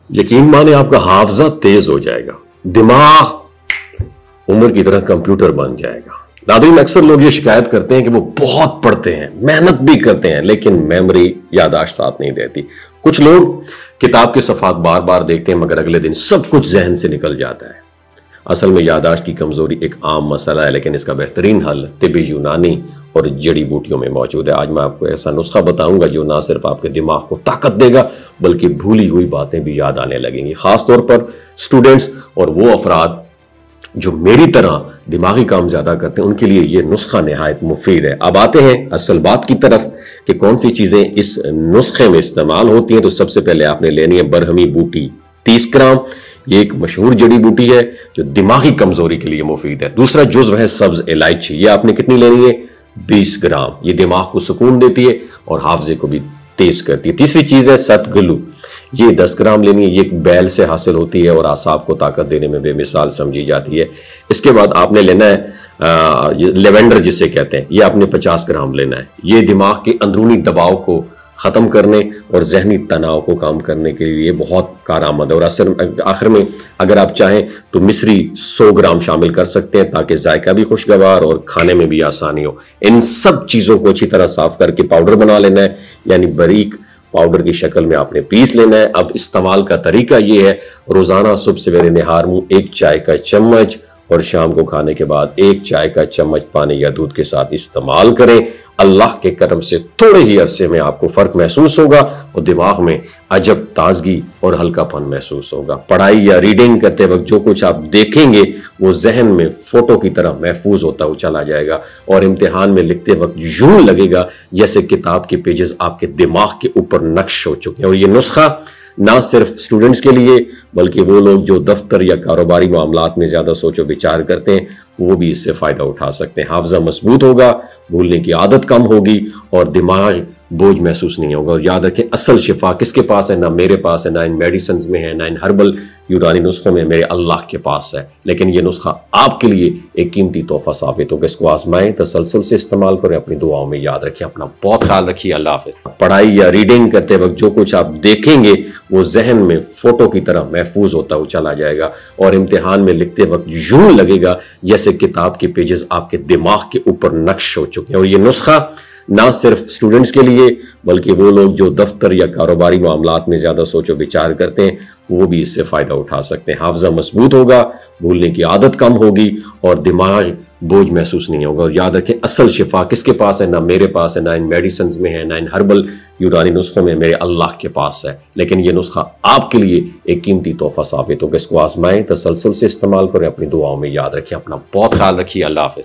यकीन माने आपका हाफजा तेज हो जाएगा, दिमाग उम्र की तरह कंप्यूटर बन जाएगा। नादरीन, अक्सर लोग ये शिकायत करते हैं कि वो बहुत पढ़ते हैं, मेहनत भी करते हैं, लेकिन मेमोरी यादाश्त साथ नहीं देती। कुछ लोग किताब के सफ़ात बार बार देखते हैं मगर अगले दिन सब कुछ जहन से निकल जाता है। असल में यादाश्त की कमजोरी एक आम मसला है, लेकिन इसका बेहतरीन हल तिब्बी यूनानी और जड़ी बूटियों में मौजूद है। आज मैं आपको ऐसा नुस्खा बताऊंगा जो ना सिर्फ आपके दिमाग को ताकत देगा बल्कि भूली हुई बातें भी याद आने लगेंगी। खासतौर पर स्टूडेंट्स और वो अफराद जो मेरी तरह दिमागी काम ज्यादा करते हैं, उनके लिए यह नुस्खा निहायत मुफीद है। अब आते हैं असल बात की तरफ कि कौन सी चीजें इस नुस्खे में इस्तेमाल होती हैं। तो सबसे पहले आपने लेनी है बरहमी बूटी 30 ग्राम। ये एक मशहूर जड़ी बूटी है जो दिमागी कमजोरी के लिए मुफीद है। दूसरा जुज़्व है सब्ज इलायची। ये आपने कितनी लेनी है? 20 ग्राम। ये दिमाग को सुकून देती है और हाफजे को भी तेज करती है। तीसरी चीज है सतगलू। ये 10 ग्राम लेनी है। ये एक बैल से हासिल होती है और आसाब को ताकत देने में बेमिसाल समझी जाती है। इसके बाद आपने लेना है लेवेंडर जिसे कहते हैं। ये आपने 50 ग्राम लेना है। ये दिमाग के अंदरूनी दबाव को खत्म करने और जहनी तनाव को कम करने के लिए बहुत कारआमद है। और आखिर में अगर आप चाहें तो मिश्री 100 ग्राम शामिल कर सकते हैं ताकि जायका भी खुशगवार और खाने में भी आसानी हो। इन सब चीजों को अच्छी तरह साफ करके पाउडर बना लेना है, यानी बारीक पाउडर की शक्ल में आपने पीस लेना है। अब इस्तेमाल का तरीका यह है, रोजाना सुबह सवेरे निहार मुंह 1 चाय का चम्मच और शाम को खाने के बाद 1 चाय का चम्मच पानी या दूध के साथ इस्तेमाल करें। अल्लाह के करम से थोड़े ही अरसे में आपको फर्क महसूस होगा और दिमाग में अजब ताजगी और हल्कापन महसूस होगा। पढ़ाई या रीडिंग करते वक्त जो कुछ आप देखेंगे वो जहन में फोटो की तरह महफूज होता हुआ चला जाएगा और इम्तिहान में लिखते वक्त यूं लगेगा जैसे किताब के पेजेस आपके दिमाग के ऊपर नक्श हो चुके हैं। और ये नुस्खा ना सिर्फ स्टूडेंट्स के लिए बल्कि वो लोग जो दफ्तर या कारोबारी मामलात में ज्यादा सोचो विचार करते हैं वो भी इससे फायदा उठा सकते हैं। हाफजा मजबूत होगा, भूलने की आदत कम होगी और दिमाग बोझ महसूस नहीं होगा। और याद रखें, असल शिफा किसके पास है? ना मेरे पास है, ना इन मेडिसिन में है, ना इन हर्बल यूनानी नुस्खों में, मेरे अल्लाह के पास है। लेकिन ये नुस्खा आपके लिए एक कीमती तोहफा साबित होगा। इसको आजमाएं, तसलसल से इस्तेमाल करें, अपनी दुआओं में याद रखें। अपना बहुत ख्याल रखिए। अल्लाह हाफिज। पढ़ाई या रीडिंग करते वक्त जो कुछ आप देखेंगे वो जहन में फोटो की तरह महफूज होता हुआ चला जाएगा और इम्तिहान में लिखते वक्त यूं लगेगा जैसे किताब के पेजेस आपके दिमाग के ऊपर नक्श हो चुके हैं। और ये नुस्खा ना सिर्फ स्टूडेंट्स के लिए बल्कि वो लोग जो दफ्तर या कारोबारी मामलात में ज्यादा सोचो विचार करते हैं वो भी इससे फायदा उठा सकते हैं। हाफजा मजबूत होगा, भूलने की आदत कम होगी और दिमाग बोझ महसूस नहीं होगा। और याद रखें, असल शिफा किसके पास है? ना मेरे पास है, ना इन मेडिसिन में है, ना इन हर्बल यूनानी नुस्खों में, मेरे अल्लाह के पास है। लेकिन ये नुस्खा आपके लिए एक कीमती तोहफा साबित होगा। इसको आजमाएं, तसलसल से इस्तेमाल करें, अपनी दुआओं में याद रखें। अपना बहुत ख्याल रखिए। अल्लाह हाफिज।